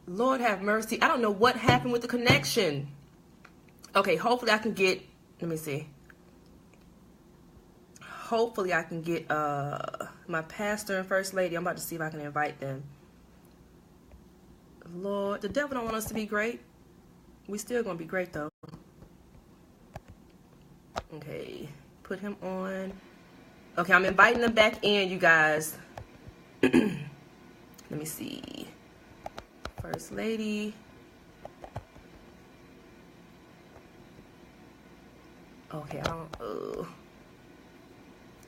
Lord have mercy. I don't know what happened with the connection. Okay, hopefully I can get, let me see. Hopefully I can get my pastor and first lady. I'm about to see if I can invite them. Lord, the devil don't want us to be great. We still gonna be great though. Okay, put him on. Okay, I'm inviting them back in, you guys. Let me see. First lady. Okay, I don't.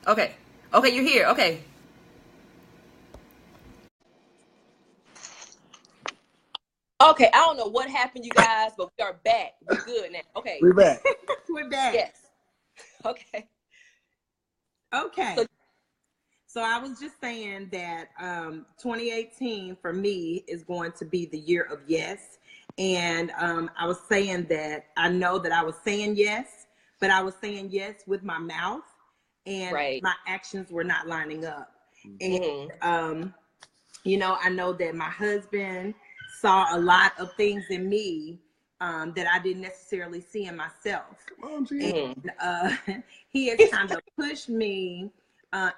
Okay, you're here. Okay. Okay, I don't know what happened, you guys, but we are back. We're good now. Okay. We're back. We're back. Yes. Okay. Okay. So I was just saying that 2018 for me is going to be the year of yes. And I was saying that I know that I was saying yes, but I was saying yes with my mouth, and my actions were not lining up. And, you know, I know that my husband saw a lot of things in me that I didn't necessarily see in myself. And he has kind of pushed me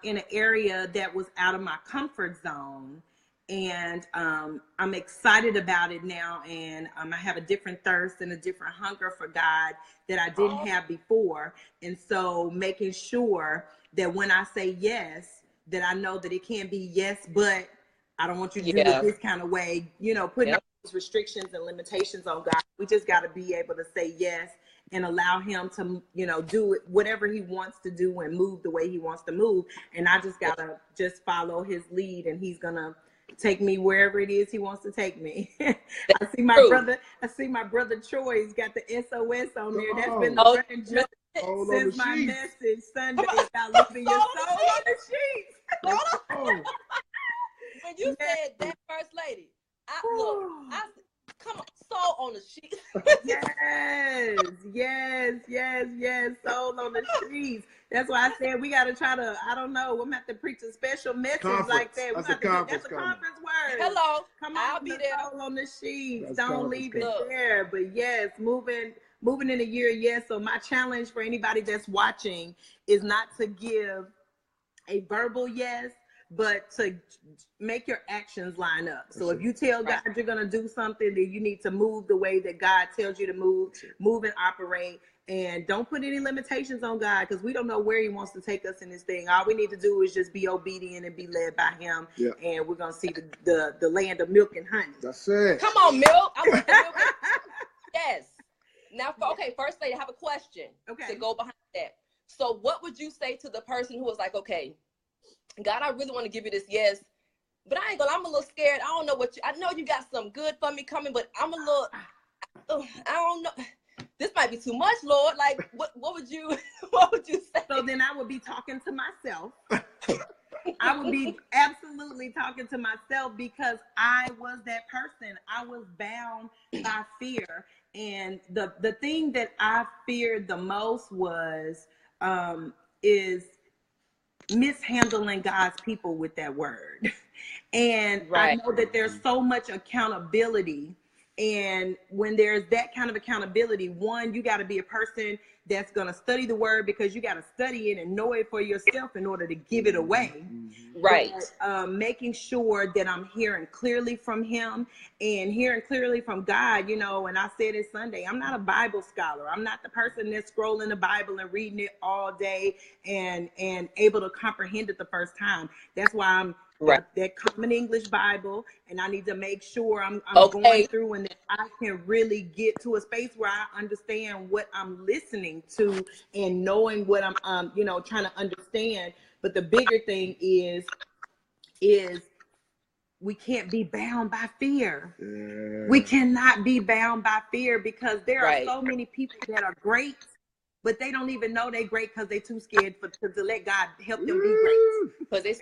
in an area that was out of my comfort zone. And I'm excited about it now. And I have a different thirst and a different hunger for God that I didn't have before. And so making sure that when I say yes, that I know that it can't be yes, but I don't want you to do it this kind of way, you know, putting all these restrictions and limitations on God. We just got to be able to say yes and allow him to, you know, do it, whatever he wants to do and move the way he wants to move. And I just got to just follow his lead, and he's going to take me wherever it is he wants to take me. I see my brother Troy's got the SOS on there. That's been the running joke since my message Sunday about leaving your soul on the sheets. When you said that, first lady, I come on, soul on the sheets. yes, soul on the sheets. That's why I said we got to try to, I don't know, we're going to have to preach a special message like that. That's a conference word. Hello. Come on, I'll be there. Soul on the sheets. Don't leave it there. But yes, moving in a year, yes. So my challenge for anybody that's watching is not to give a verbal yes, but to make your actions line up. So if you tell God you're going to do something, then you need to move the way that God tells you to move and operate. And don't put any limitations on God, because we don't know where he wants to take us in this thing. All we need to do is just be obedient and be led by him. And we're going to see the land of milk and honey. That's it. Come on, milk. I want the milk. Yes. Now, first lady, I have a question to go behind that. So what would you say to the person who was like, okay, God, I really want to give you this yes, but I'm a little scared. I don't know I know you got something good for me coming, but I'm a little, I don't know. This might be too much, Lord. Like, what would you say? So then I would be talking to myself. I would be absolutely talking to myself, because I was that person. I was bound by fear. And the thing that I feared the most is mishandling God's people with that word. And I know that there's so much accountability. And when there's that kind of accountability, one, you got to be a person that's going to study the word, because you got to study it and know it for yourself in order to give it away. Right. But, making sure that I'm hearing clearly from him and hearing clearly from God, you know. And I said it Sunday, I'm not a Bible scholar. I'm not the person that's scrolling the Bible and reading it all day and able to comprehend it the first time. That's why I'm that Common English Bible, and I need to make sure I'm going through and that I can really get to a space where I understand what I'm listening to and knowing what I'm you know, trying to understand. But the bigger thing is we can't be bound by fear. We cannot be bound by fear, because there are so many people that are great, but they don't even know they're great because they're too scared to let God help them be great. Because they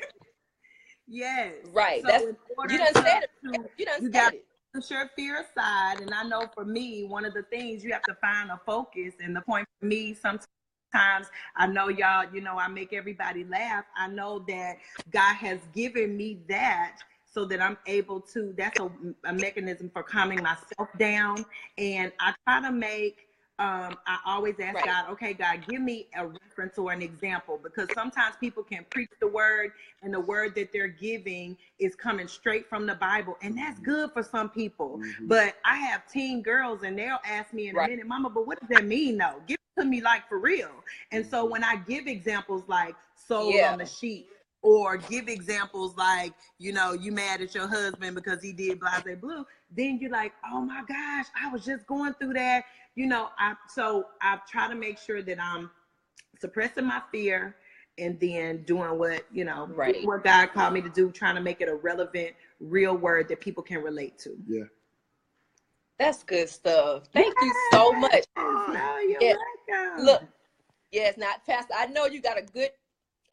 yes. Right. So That's, in order you done said it. you got to push your fear aside. And I know for me, one of the things, you have to find a focus. And the point for me, sometimes I know y'all, you know, I make everybody laugh. I know that God has given me that so that I'm able to, that's a mechanism for calming myself down. And I try to make, I always ask God, okay, God, give me a reference or an example, because sometimes people can preach the word and the word that they're giving is coming straight from the Bible. And that's good for some people. But I have teen girls and they'll ask me in a minute, Mama, but what does that mean though? Give it to me like for real. And so when I give examples like soul on the sheet, or give examples like, you know, you mad at your husband because he did blase blue, then you're like, oh my gosh, I was just going through that. You know, I try to make sure that I'm suppressing my fear and then doing what, you know, what God called me to do, trying to make it a relevant, real word that people can relate to. Yeah. That's good stuff. Thank you so much. No, you're welcome. Look, yes, not Pastor. I know you got a good,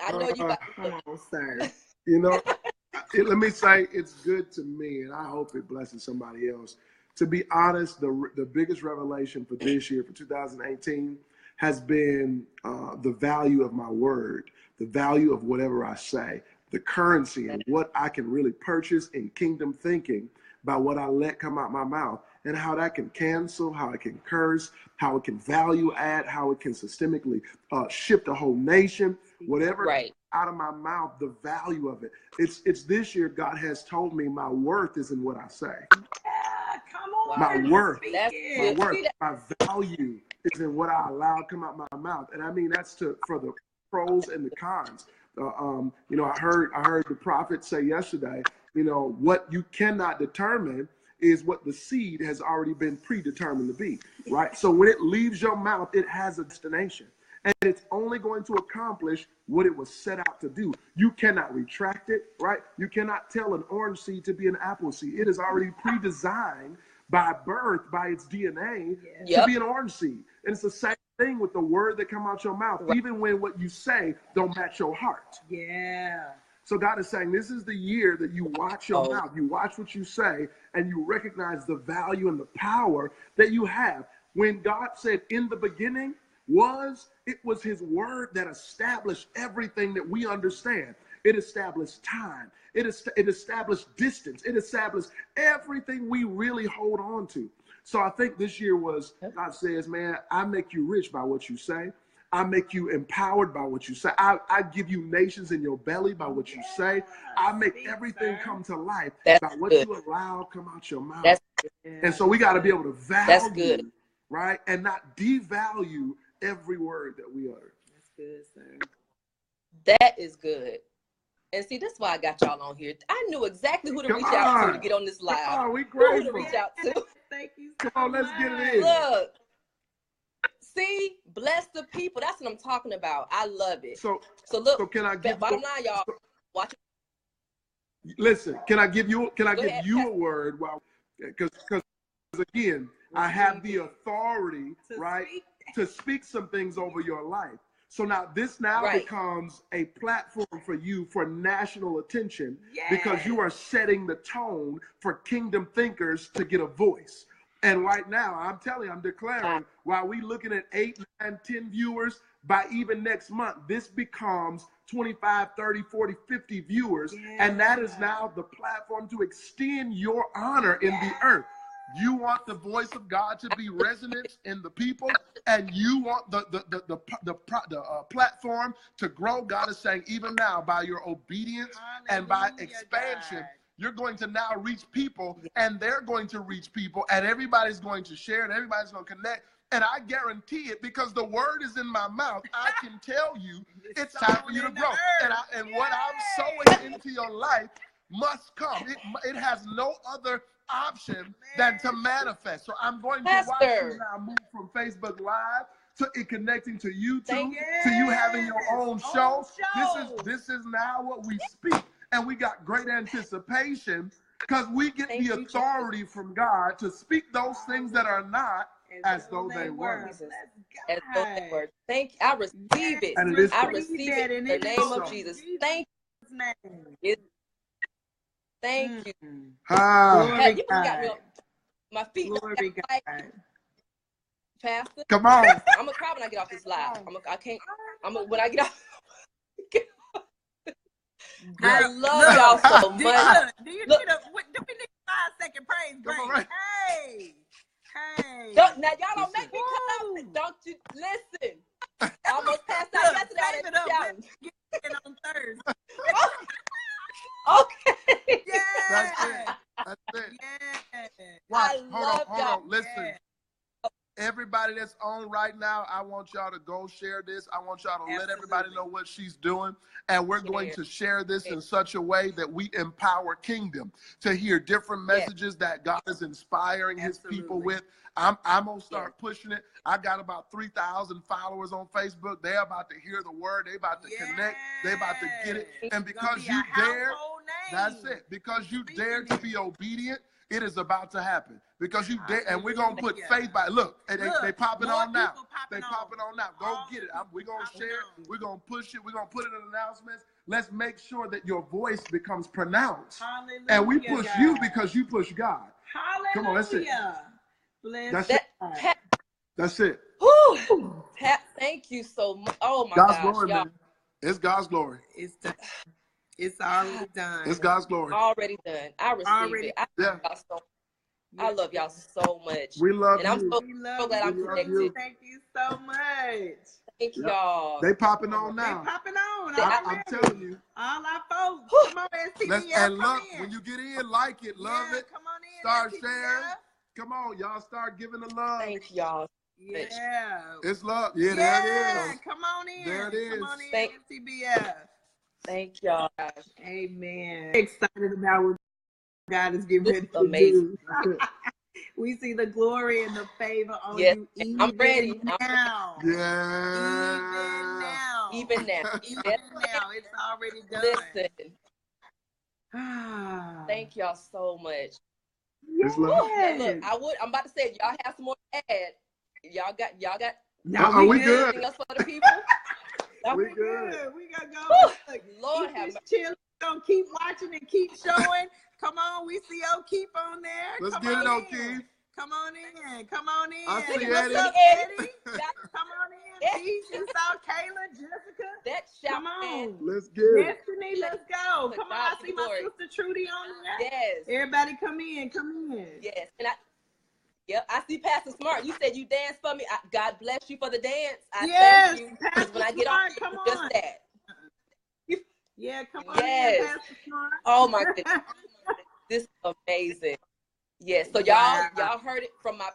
I know you got. Come on, sir. You know, let me say it's good to me, and I hope it blesses somebody else. To be honest, the biggest revelation for this year, for 2018, has been the value of my word, the value of whatever I say, the currency and what I can really purchase in kingdom thinking by what I let come out my mouth, and how that can cancel, how it can curse, how it can value add, how it can systemically shift a whole nation, whatever out of my mouth, the value of it. It's this year God has told me my worth is in what I say. Come on. My worth, my value is in what I allow come out my mouth. And I mean, that's for the pros and the cons. You know, I heard the prophet say yesterday, you know, what you cannot determine is what the seed has already been predetermined to be, right? So when it leaves your mouth, it has a destination. And it's only going to accomplish what it was set out to do. You cannot retract it, right? You cannot tell an orange seed to be an apple seed. It is already pre-designed by birth, by its DNA, to be an orange seed. And it's the same thing with the word that come out your mouth, even when what you say don't match your heart. Yeah. So God is saying, this is the year that you watch your mouth, you watch what you say, and you recognize the value and the power that you have. When God said in the beginning, it was his word that established everything that we understand. It established time. It established distance. It established everything we really hold on to. So I think this year was, God says, man, I make you rich by what you say. I make you empowered by what you say. I give you nations in your belly by what you say. I make everything come to life by what you allow come out your mouth. And so we got to be able to value, right? And not devalue every word that we utter. That's good, sir. That is good. And see, that's why I got y'all on here. I knew exactly who to reach out to get on this live. Oh, we grateful. Who to reach out to. Thank you so Come on, let's get it in. Look. See, bless the people. That's what I'm talking about. I love it. So look. So can I give bottom line, y'all? Watch it. Listen, can I give you a word? Because again, I have the authority, to speak some things over your life. So now this becomes a platform for you for national attention, because you are setting the tone for kingdom thinkers to get a voice. And right now, I'm declaring, while we looking at 8, 9, 10 viewers, by even next month, this becomes 25, 30, 40, 50 viewers. And that is now the platform to extend your honor in the earth. You want the voice of God to be resonant in the people, and you want the platform to grow. God is saying, even now, by your obedience and by expansion, you're going to now reach people, and they're going to reach people, and everybody's going to share, and everybody's going to connect. And I guarantee it, because the word is in my mouth, I can tell you it's time for you to grow. And what I'm sowing into your life must come. It has no other option than to manifest. So I'm going to watch you now move from Facebook Live to it connecting to YouTube, to you having your own show. This is now what we speak. And we got great anticipation, because we get the authority from God to speak those things that are not as though they were. As though they were. Thank you. I receive it. I receive it in the name of Jesus. Thank you. Thank you. You got me on my feet. Pastor. Come on. I'm gonna cry when I get off this live. When I get off. I love y'all so much. Do we need a 5-second praise break? Right. Hey. Now y'all don't make me come out. Don't you listen? I almost passed out yesterday on that challenge. On Thursday. Okay. Yeah. That's it. Yeah. Watch. I Hold love on. y'all. Listen. Yeah. Everybody that's on right now, I want y'all to go share this. I want y'all to let everybody know what she's doing. And we're going to share this in such a way that we empower Kingdom to hear different messages that God is inspiring his people with. I'm going to start pushing it. I got about 3,000 followers on Facebook. They're about to hear the word. They're about to connect. They're about to get it. And because you dare, that's it. Because you dare to be obedient, it is about to happen. Because you dare, and we're going to put faith by, look, they popping on now. They popping on now. Go get it. We're going to share it. We're going to push it. We're going to put it in announcements. Let's make sure that your voice becomes pronounced. Hallelujah, and we push you because you push God. Hallelujah. Come on, that's it. Bless That's it. Whew. Pat, thank you so much. Oh my gosh, glory, man. It's God's glory. It's done. It's already done. It's God's glory. Already done. I received it. I love y'all so much. We love and you. I'm so glad I'm connected. Thank you so much. Thank y'all. They popping on now. They popping on. I'm telling you. All our folks. Come on, STBF. And look, when you get in, like it, love it. Come on in. Start sharing. Come on, y'all start giving the love. Thank y'all. Yeah. It's love. Yeah, there it is. Come on in. There it is. Come on in, STBF. Thank y'all. Amen. Excited about what God is getting ready to do. We see the glory and the favor on you even I'm ready. now. Yeah. Even now. It's already done. Listen. Thank y'all so much. It's love. Look, I'm about to say, y'all have some more to add. Y'all got. Are we good? Anything else for the people? We good. We gotta go. Look, Lord have mercy. Chill. Don't keep watching and keep showing. Come on, we see O'Keefe on there. Let's get it, O'Keefe. Come on in. Come on in. I see What's Eddie. up, Eddie? Come on in. Keith, you saw Kayla, Jessica. That shout, come on. man. Let's get it. Destiny, let's go. Come on, I see my sister Trudy on there. Yes. Everybody come in. Come in. Yes. And I see Pastor Smart. You said you danced for me. God bless you for the dance. Thank you. Because when I get off, just that. Yeah, come on. Yes. In, Pastor Smart. Oh my goodness. This is amazing. Yes. So y'all heard it from my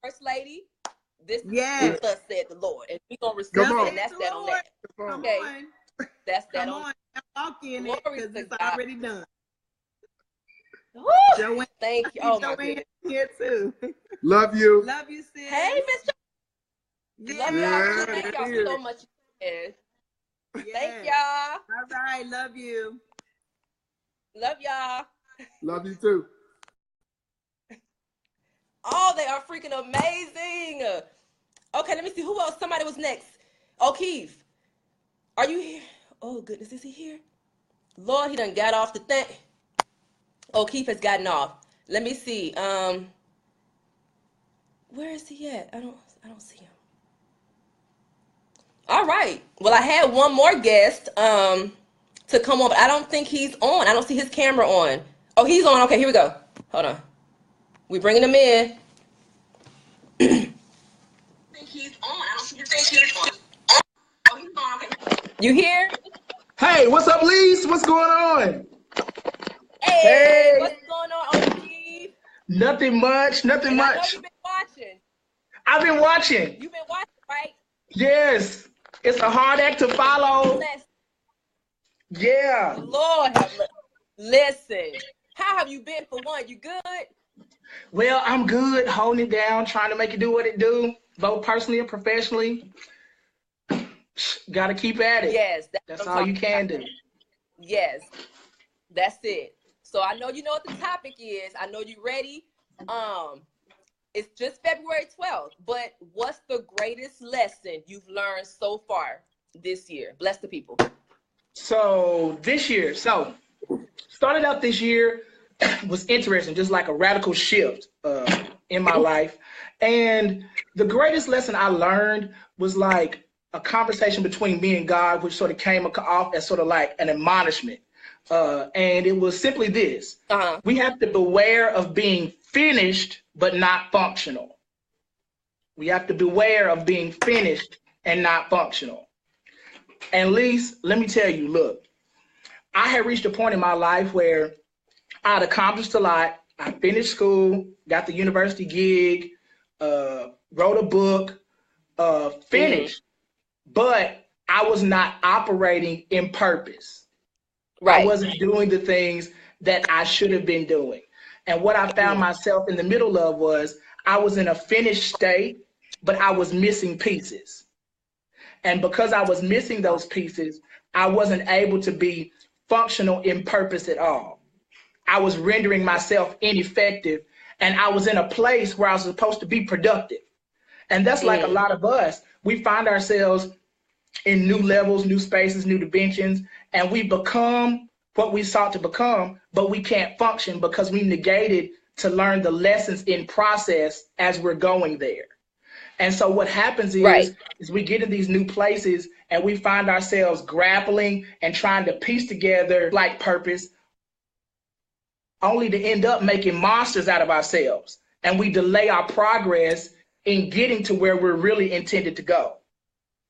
first lady. This is thus said the Lord. And we're gonna receive it, and that's that on that. Okay. That's that on. Walk in it because it's already done. Joanne, thank you. Oh my goodness. Here too. Love you. Love you, sis. Hey, Miss. Love y'all. Thank y'all so much. Thank y'all. All right. Love you. Love y'all. Love you too. Oh, they are freaking amazing. Okay, let me see who else. Somebody was next. O'Keefe, are you here? Oh goodness, is he here? Lord, he done got off the thing. O'Keefe has gotten off. Let me see. Where is he at? I don't see him. All right. Well, I had one more guest to come on, but I don't think he's on. I don't see his camera on. Oh, he's on. Okay, here we go. Hold on. We bringing him in. I think he's on. I don't think he's on. Oh, he's on. Okay. You here? Hey, what's up, Lise? What's going on? Hey, what's going on, O'Keefe? Nothing much. Nothing much. I know you've been watching. I've been watching. You've been watching, right? Yes. It's a hard act to follow. Yeah. Lord have mercy. Listen. How have you been for one? You good? Well, I'm good, holding it down, trying to make it do what it do, both personally and professionally. Got to keep at it. Yes. That's all you can do. Yes. That's it. So I know you know what the topic is. I know you're ready. It's just February 12th, but what's the greatest lesson you've learned so far this year? Bless the people. So this year, started out this year was interesting, just like a radical shift in my life. And the greatest lesson I learned was like a conversation between me and God, which sort of came off as sort of like an admonishment. and it was simply this. We have to beware of being finished but not functional. We have to beware of being finished and not functional. And Lise, let me tell you, look, I had reached a point in my life where I'd accomplished a lot. I finished school, got the university gig, wrote a book, finished, but I was not operating in purpose. Right. I wasn't doing the things that I should have been doing. And what I found myself in the middle of was I was in a finished state, but I was missing pieces. And because I was missing those pieces, I wasn't able to be functional in purpose at all. I was rendering myself ineffective, and I was in a place where I was supposed to be productive. And that's like a lot of us. We find ourselves in new levels, new spaces, new dimensions, and we become what we sought to become, but we can't function because we negated to learn the lessons in process as we're going there. And so what happens is we get in these new places and we find ourselves grappling and trying to piece together like purpose, only to end up making monsters out of ourselves. And we delay our progress in getting to where we're really intended to go.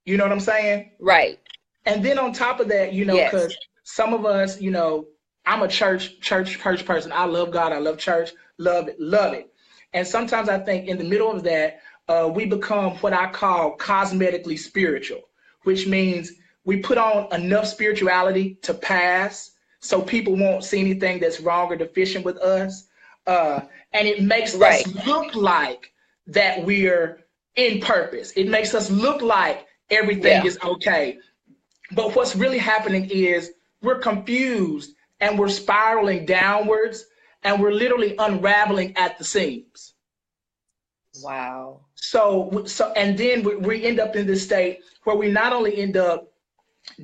You know what I'm saying? Right. And then on top of that, you know, because some of us, you know, I'm a church person. I love God. I love church. Love it. Love it. And sometimes I think in the middle of that, we become what I call cosmetically spiritual, which means we put on enough spirituality to pass so people won't see anything that's wrong or deficient with us. And it makes us look like that we're in purpose. It makes us look like everything is okay. But what's really happening is we're confused and we're spiraling downwards and we're literally unraveling at the seams. Wow. So and then we end up in this state where we not only end up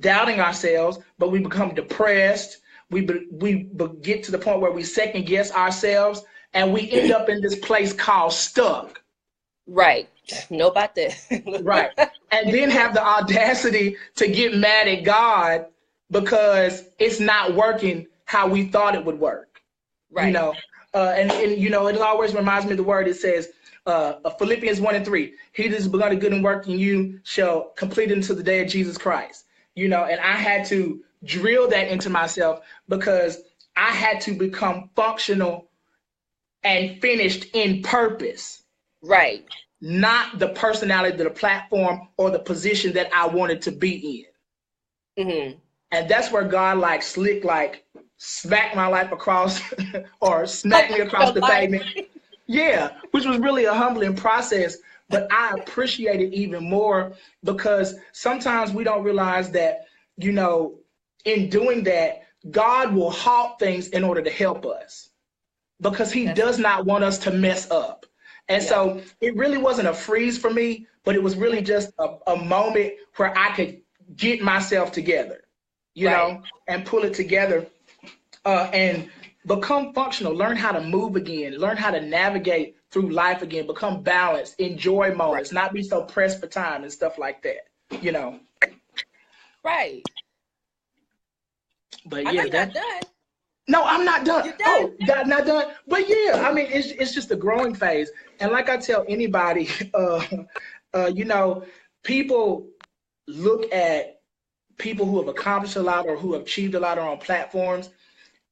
doubting ourselves, but we become depressed. We get to the point where we second guess ourselves, and we end up in this place called stuck. Right. Know about that. Right. And then have the audacity to get mad at God because it's not working how we thought it would work. Right. You know, and you know, it always reminds me of the word. It says, Philippians 1:3, he that has begun a good work in you shall complete it until the day of Jesus Christ. You know, and I had to drill that into myself because I had to become functional and finished in purpose. Right. Not the personality, the platform, or the position that I wanted to be in. Mm-hmm. And that's where God like slick, like smacked my life across or smacked me across the pavement. Yeah, which was really a humbling process, but I appreciate it even more because sometimes we don't realize that, you know, in doing that, God will halt things in order to help us because he does not want us to mess up. And so it really wasn't a freeze for me, but it was really just a moment where I could get myself together, you know, and pull it together and become functional, learn how to move again, learn how to navigate through life again, become balanced, enjoy moments, not be so pressed for time and stuff like that, you know. Right. But yeah, that's done. No, I'm not done. You're done. Oh, not done. But yeah, I mean, it's just a growing phase. And like I tell anybody, you know, people look at people who have accomplished a lot or who have achieved a lot on platforms,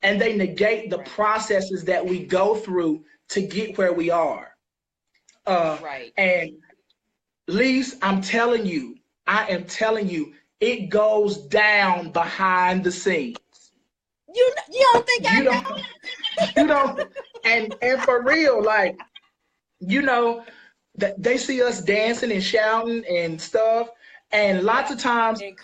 and they negate the processes that we go through to get where we are. And Lise, I'm telling you, I am telling you, it goes down behind the scenes. You don't think I know? You don't. And for real, like, you know, they see us dancing and shouting and stuff, and lots of times they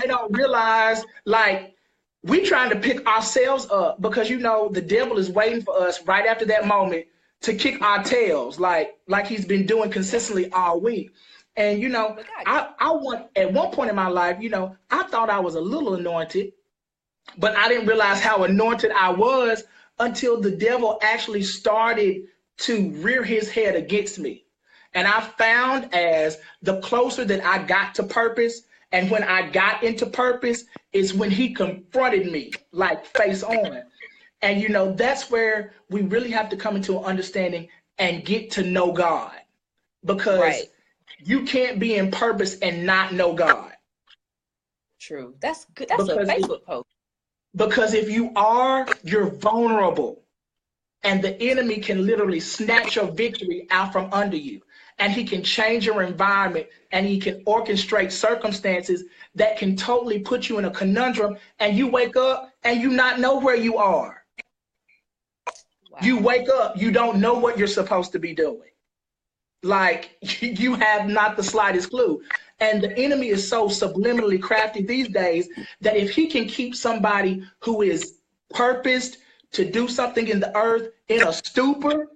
don't realize, like, we trying to pick ourselves up because, you know, the devil is waiting for us right after that moment to kick our tails, like he's been doing consistently all week. And, you know, at one point in my life, you know, I thought I was a little anointed, but I didn't realize how anointed I was until the devil actually started to rear his head against me. And I found as the closer that I got to purpose And when I got into purpose is when he confronted me, like face on. And, you know, that's where we really have to come into an understanding and get to know God. Because you can't be in purpose and not know God. True. That's good. That's a Facebook post. Because if you are, you're vulnerable. And the enemy can literally snatch your victory out from under you. And he can change your environment, and he can orchestrate circumstances that can totally put you in a conundrum, and you wake up and you not know where you are. Wow. You wake up, you don't know what you're supposed to be doing. Like, you have not the slightest clue. And the enemy is so subliminally crafty these days that if he can keep somebody who is purposed to do something in the earth in a stupor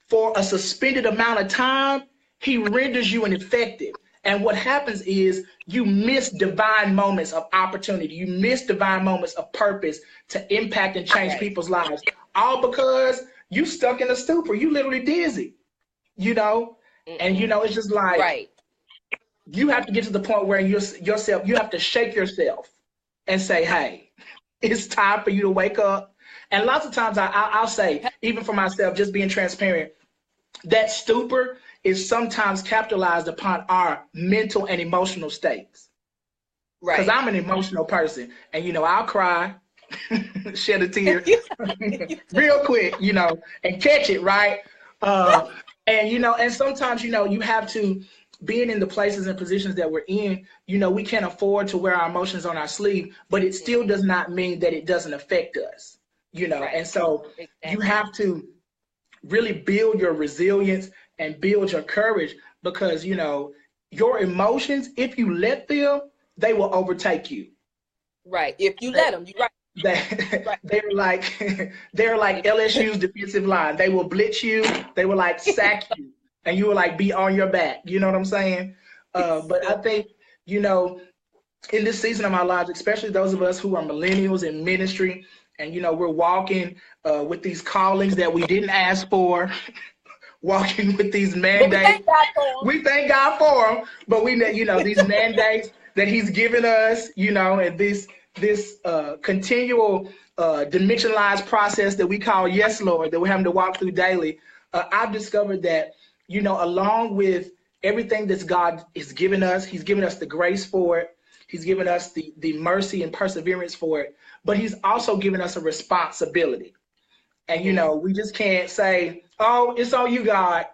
for a suspended amount of time, he renders you ineffective. And what happens is you miss divine moments of opportunity. You miss divine moments of purpose to impact and change people's lives. All because you stuck in a stupor. You literally dizzy, you know? And, you know, it's just like, you have to get to the point where you have to shake yourself and say, hey, it's time for you to wake up. And lots of times I'll say, even for myself, just being transparent, that stupor is sometimes capitalized upon our mental and emotional states. Right. Because I'm an emotional person. And, you know, I'll cry, shed a tear real quick, you know, and catch it, right? And, you know, and sometimes, you know, you have to, being in the places and positions that we're in, you know, we can't afford to wear our emotions on our sleeve, but it still does not mean that it doesn't affect us, you know. And so you have to really build your resilience and build your courage, because, you know, your emotions, if you let them, they will overtake you. Right. If you let them, you're right. They're like LSU's defensive line. They will blitz you. They will like sack you. And you will like be on your back. You know what I'm saying? But I think, you know, in this season of our lives, especially those of us who are millennials in ministry, and, you know, we're walking with these callings that we didn't ask for, walking with these mandates. We thank God for them. But we, you know, these mandates that he's given us, you know, and this continual dimensionalized process that we call Yes, Lord, that we're having to walk through daily. I've discovered that, you know, along with everything that God has given us, he's given us the grace for it. He's given us the mercy and perseverance for it. But he's also given us a responsibility. And, you know, we just can't say, oh, it's on you, God.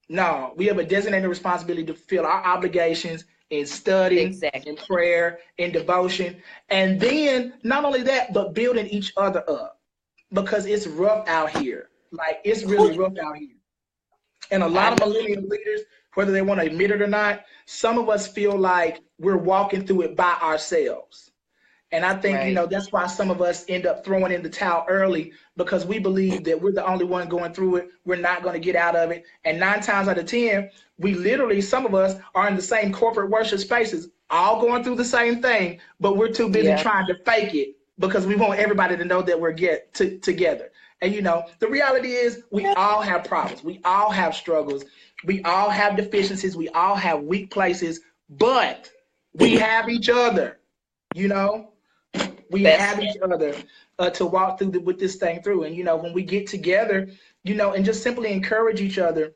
No, we have a designated responsibility to fulfill our obligations in study, in prayer, in devotion. And then not only that, but building each other up, because it's rough out here. Like, it's really rough out here. And a lot of millennial leaders, whether they want to admit it or not, some of us feel like we're walking through it by ourselves. And I think, you know, that's why some of us end up throwing in the towel early, because we believe that we're the only one going through it. We're not going to get out of it. And 9 times out of 10, we literally, some of us are in the same corporate worship spaces, all going through the same thing, but we're too busy trying to fake it because we want everybody to know that we're together. And, you know, the reality is we all have problems. We all have struggles. We all have deficiencies. We all have weak places, but we have each other, you know. We have each other to walk through with this thing through. And, you know, when we get together, you know, and just simply encourage each other,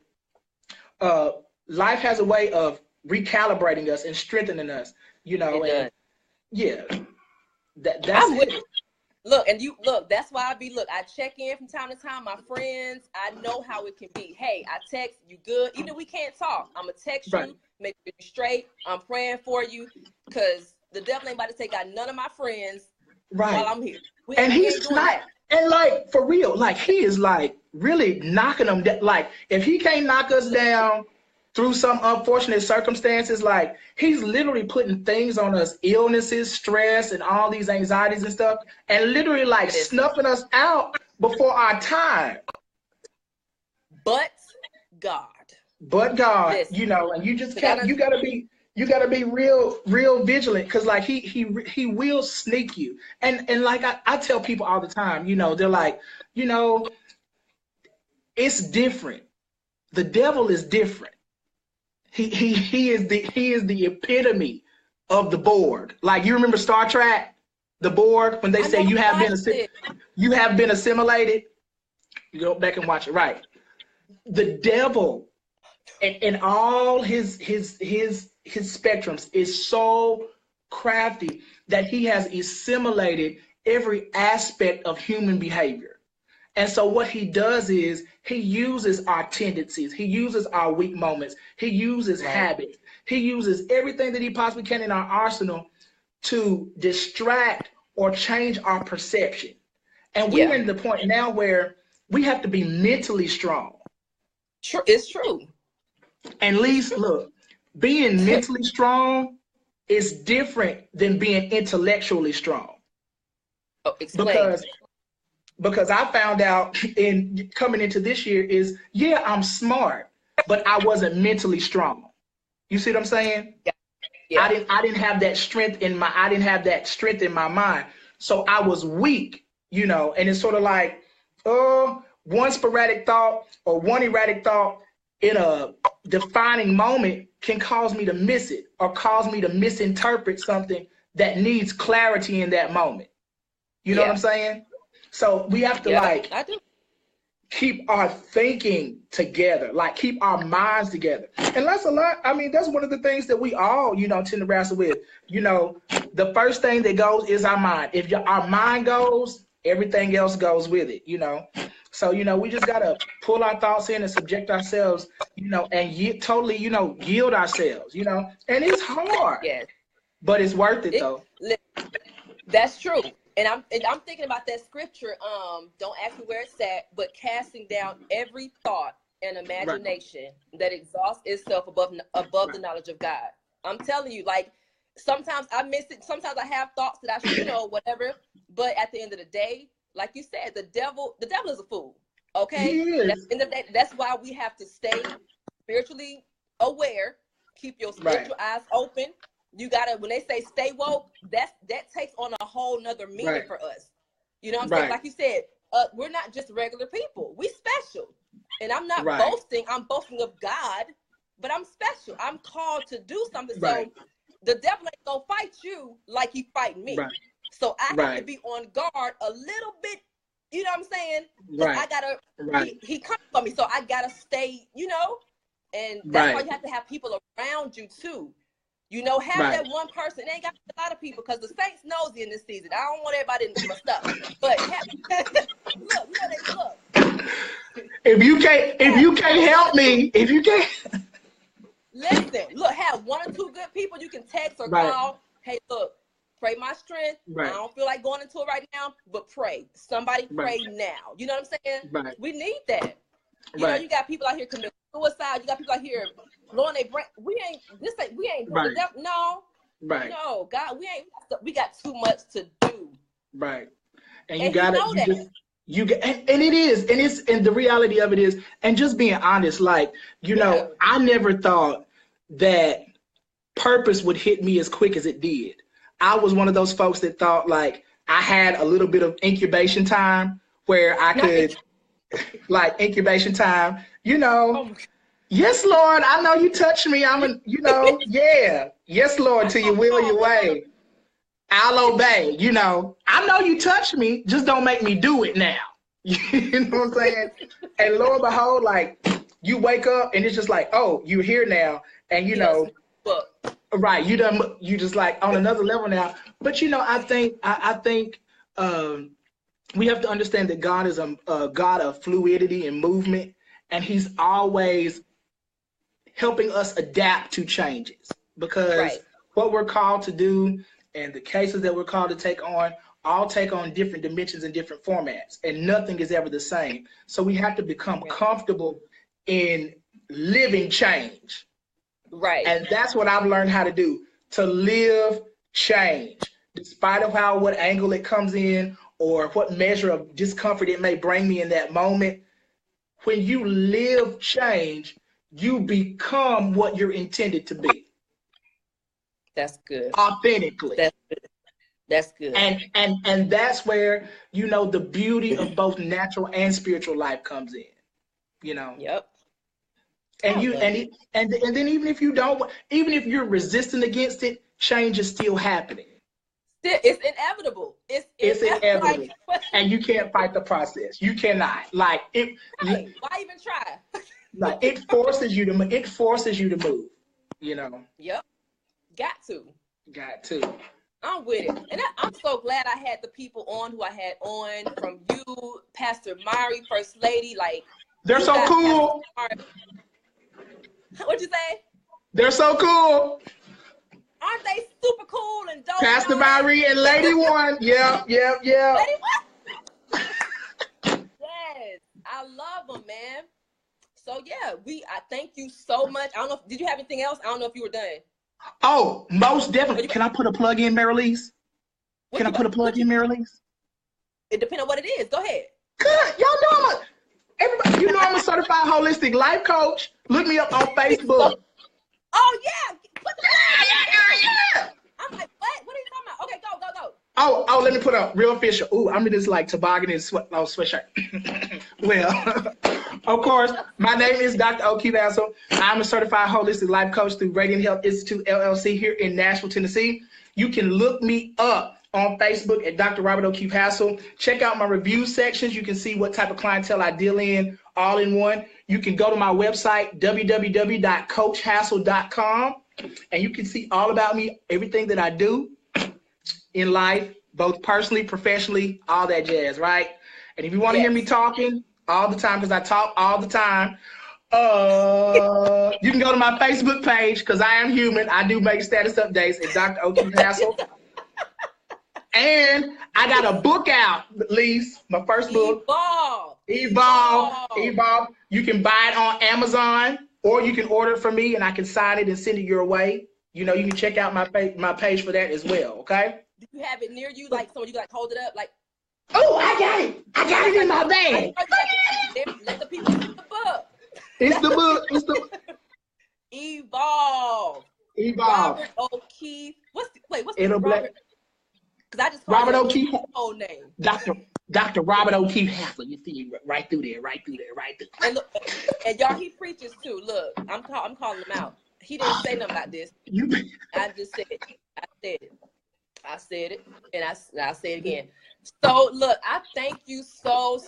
life has a way of recalibrating us and strengthening us, you know. And that's it. Look, and that's why I check in from time to time. My friends, I know how it can be. Hey, I text, you good? Even if we can't talk, I'm going to text you, make you straight. I'm praying for you, because the devil ain't about to take out none of my friends while I'm here. And he's not, and like, for real, like, he is like really knocking them down. Like, if he can't knock us down through some unfortunate circumstances, like, he's literally putting things on us, illnesses, stress, and all these anxieties and stuff, and literally like snuffing us out before our time. But God, listen, you know, and you just can't, you gotta be real vigilant, because like he will sneak you. And like I tell people all the time, you know, they're like, you know, it's different. The devil is different. he is the epitome of the board. Like, you remember Star Trek, the board, when they say you have been assimilated. You go back and watch it, right? The devil and all his spectrums is so crafty that he has assimilated every aspect of human behavior. And so what he does is he uses our tendencies, he uses our weak moments, he uses habits, he uses everything that he possibly can in our arsenal to distract or change our perception. And we're in the point now where we have to be mentally strong. Sure, it's true. And Lise, look, being mentally strong is different than being intellectually strong. Oh, explain. Because I found out in coming into this year is, I'm smart, but I wasn't mentally strong. You see what I'm saying? Yeah. I didn't have that strength in my mind. So I was weak, you know, and it's sort of like, one sporadic thought or one erratic thought in a defining moment can cause me to miss it or cause me to misinterpret something that needs clarity in that moment. You know what I'm saying? So we have to keep our thinking together, like keep our minds together. And that's a lot. I mean, that's one of the things that we all, you know, tend to wrestle with. You know, the first thing that goes is our mind. If our mind goes, everything else goes with it, you know. So, you know, we just got to pull our thoughts in and subject ourselves, you know, and totally, you know, yield ourselves, you know. And it's hard, but it's worth it, though. That's true. And I'm thinking about that scripture. Don't ask me where it's at, but casting down every thought and imagination that exhausts itself above the knowledge of God. I'm telling you, like, sometimes I miss it. Sometimes I have thoughts that I should know, whatever. But at the end of the day, like you said, the devil is a fool. Okay, at the end of the day, that's why we have to stay spiritually aware. Keep your spiritual eyes open. You gotta, when they say stay woke, that takes on a whole nother meaning for us. You know what I'm saying? Like you said, we're not just regular people. We special. And I'm not boasting. I'm boasting of God, but I'm special. I'm called to do something. So the devil ain't gonna fight you like he fighting me. So I have to be on guard a little bit. You know what I'm saying? I gotta. He comes for me, so I gotta stay. You know, and that's why you have to have people around you too. You know, have that one person. It ain't got a lot of people because the Saints nosy in this season. I don't want everybody to my stuff. But look. If you can't help me, listen, look, have one or two good people you can text or call. Hey, look, pray my strength. I don't feel like going into it right now, but pray. Somebody pray now. You know what I'm saying? We need that. You know, you got people out here committing suicide. You got people out here blowing their brain. We ain't doing the no. No, God, we got too much to do. And you got it. And the reality of it is, and just being honest, like, you know, I never thought that purpose would hit me as quick as it did. I was one of those folks that thought like I had a little bit of incubation time where I could like incubation time, you know. Yes, Lord, I know you touched me. Yes, Lord, to your will, your way. I'll obey, you know. I know you touched me, just don't make me do it now. You know what I'm saying? And lo and behold, like, you wake up and it's just like, oh, you're here now. And, you know, you just like on another level now. But, you know, I think we have to understand that God is a God of fluidity and movement, and he's always helping us adapt to changes, because what we're called to do and the cases that we're called to take on all take on different dimensions and different formats, and nothing is ever the same. So we have to become comfortable in living change. And that's what I've learned how to do, to live change, despite of what angle it comes in or what measure of discomfort it may bring me in that moment. When you live change, you become what you're intended to be. That's good. Authentically. That's good. And that's where, you know, the beauty of both natural and spiritual life comes in, you know. And then even if you don't, even if you're resistant against it, change is still happening. It's inevitable. It's inevitable. And you can't fight the process. You cannot. Like it. Right. Why even try? Like it forces you to move. You know. Yep. Got to. I'm with it. And I'm so glad I had the people on who I had on, from you, Pastor Miree, First Lady. Like, they're so cool. What'd you say? They're so cool. Aren't they super cool and dope? Pastor Miree and Lady One. Yeah. Lady One? Yes. I love them, man. So yeah, I thank you so much. I don't know, did you have anything else? I don't know if you were done. Oh, most definitely. Can I put a plug in, Miree? Can I put a plug in, Miree? It depends on what it is. Go ahead. Good. Y'all know everybody, you know I'm a certified holistic life coach. Look me up on Facebook. Oh yeah. Yeah. I'm like, what? What are you talking about? Okay, go. Oh, let me put up real official. Ooh, I'm in this like toboggan and sweatshirt. Well, of course, my name is Dr. O'Keefe Hassel. I'm a certified holistic life coach through Radiant Health Institute, LLC here in Nashville, Tennessee. You can look me up on Facebook at Dr. Robert O'Keefe Hassel. Check out my review sections. You can see what type of clientele I deal in all in one. You can go to my website, www.coachhassel.com, and you can see all about me, everything that I do in life, both personally, professionally, all that jazz, right? And if you want to hear me talking all the time, because I talk all the time, you can go to my Facebook page, because I am human. I do make status updates at Dr. O'Keefe Hassel. And I got a book out, Lise, my first book. Evolve. You can buy it on Amazon, or you can order it from me and I can sign it and send it your way. You know, you can check out my page for that as well, okay? Do you have it near you, like so you like hold it up, like? Oh, I got it. I got it in my bag. Let the people see the book. It's the book. It's the Evolve. Robert O'Keefe. What's the Robert? Because I just called Robert O'Keefe. Whole name. Dr. Robert O'Keefe Hassel. You see right through there. And look, and y'all, he preaches too. Look, I'm calling him out. He didn't say nothing about this. I just said it. I said it, and I'll say it again. So look, I thank you so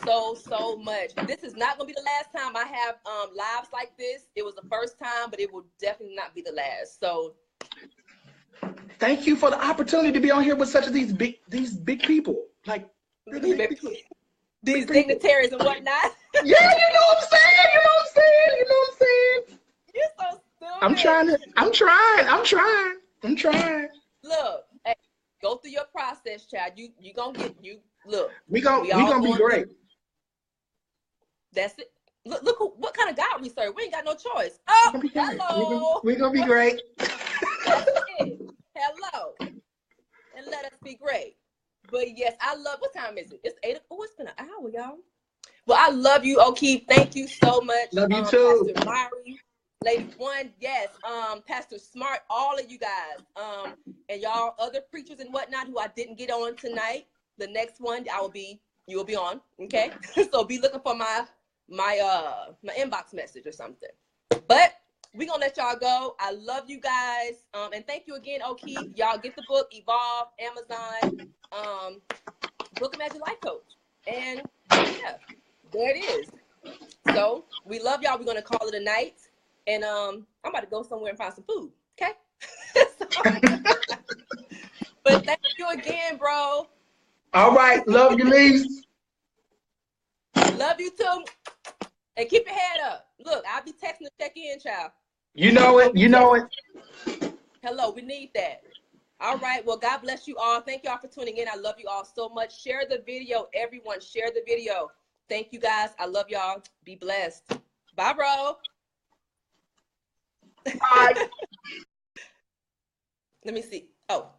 much. This is not gonna be the last time I have lives like this. It was the first time, but it will definitely not be the last. So thank you for the opportunity to be on here with such these big people, like these dignitaries and whatnot. Yeah, you know what I'm saying. You're so stupid. I'm trying. Look, hey, go through your process, child. You gonna get you. Look, we gonna be great. That's it. Look what kind of God we serve. We ain't got no choice. Oh, hello. We're gonna be great. That's it. Hello. And let us be great. But yes, I love, what time is it? It's 8. Oh, it's been an hour, y'all. Well, I love you, O'Keefe. Thank you so much. Love you too. Pastor Miree, Lady One, yes. Pastor Smart, all of you guys. And y'all other preachers and whatnot who I didn't get on tonight. The next one you will be on, okay? So be looking for my inbox message or something. But we're gonna let y'all go. I love you guys. And thank you again, O'Keefe. Y'all get the book, Evolve, Amazon. Book him as your life coach. And yeah, there it is. So we love y'all. We're gonna call it a night. And I'm about to go somewhere and find some food. Okay? But thank you again, bro. All right. Love you, Lise. Love you too. And keep your head up. Look, I'll be texting to check in, child. You know it. Hello, we need that. All right. Well, God bless you all. Thank y'all for tuning in. I love you all so much. Share the video, everyone. Share the video. Thank you, guys. I love y'all. Be blessed. Bye, bro. Bye. Let me see. Oh.